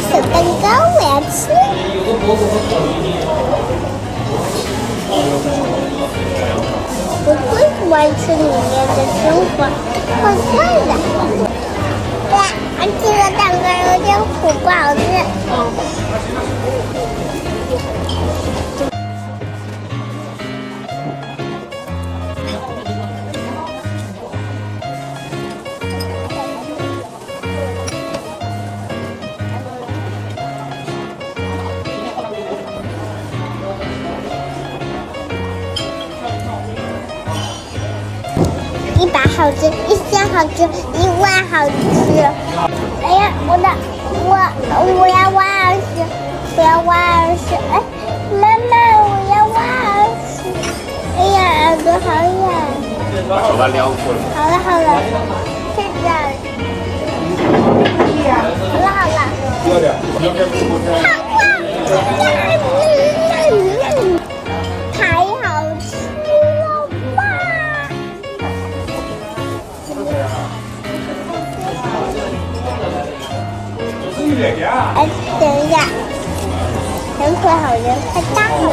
小蛋糕，我要吃。我最喜欢吃里面的生活泡菜了。哇，这个蛋糕有点苦，不好吃。100好吃，1000好吃，10000好吃。哎呀，我要挖耳屎，我要挖耳屎。哎，妈妈，我要挖耳屎。哎呀，耳朵好痒。手把撩过了。好了，现在。好了。热点。太好吃了吧！哎，等一下，人可好人太大了。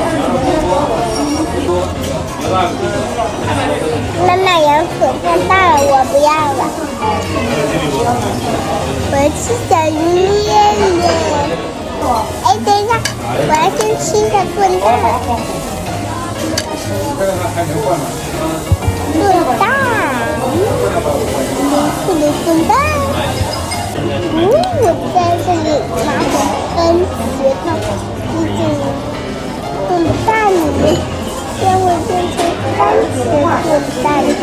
妈妈人可太大了，我不要了。我要吃小鱼面面。哎，等一下，我要先吃一下炖蛋。炖蛋，炖蛋。我在这里拿着跟石头滴进炖蛋里面，让我变成番茄炖蛋吧。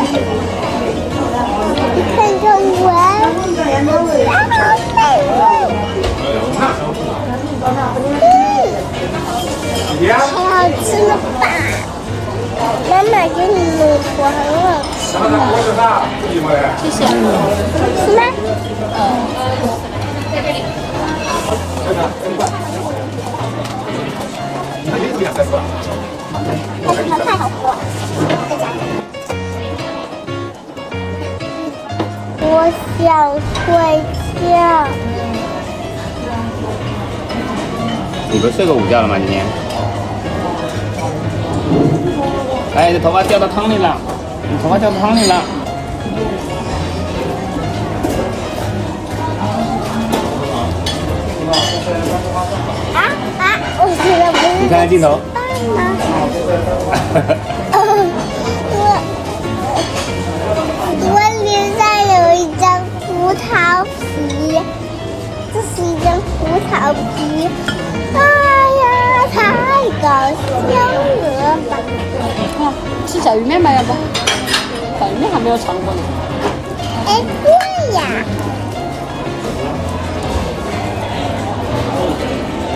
你看看我，好美味！太好吃了吧！妈妈给你弄过，很好吃。谢谢。吃吗？太好喝了，我想睡觉。你不是睡个午觉了吗？今天？哎，这头发掉到汤里了，你头发掉到汤里了。我觉得不是。你看看镜头。我脸上有一张葡萄皮，这是一张葡萄皮。哎呀，太搞笑了吧！吃小鱼面吧，要不？小鱼面还没有尝过呢。哎，对呀。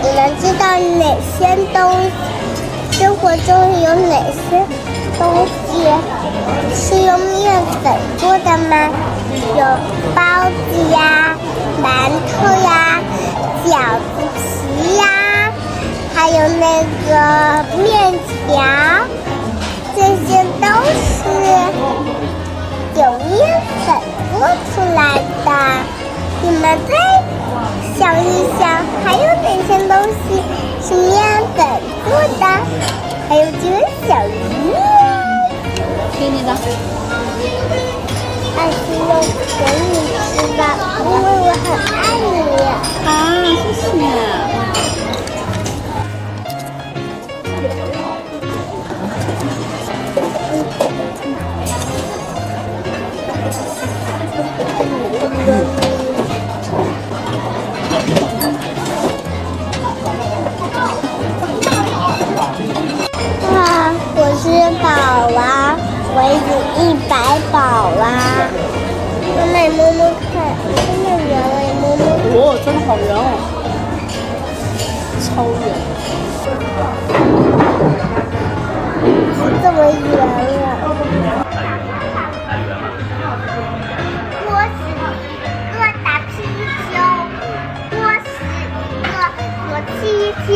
你们知道哪些东西？生活中有哪些东西是用面粉做的吗？有包子呀、馒头呀、饺子皮呀，还有那个面条，这些都是有面粉做出来的。你们再想一想，还有哪些东西是面粉做的？还有这个小鱼面，给你的。爱吃肉给你吃吧，因为我很爱你。啊，谢谢。哇，我吃饱了，我已经100饱了。妈妈，你摸摸看，真的圆了，你摸摸。哦，真的好圆哦，超圆。这么圆了。我是一个打皮球，我是一个热气球。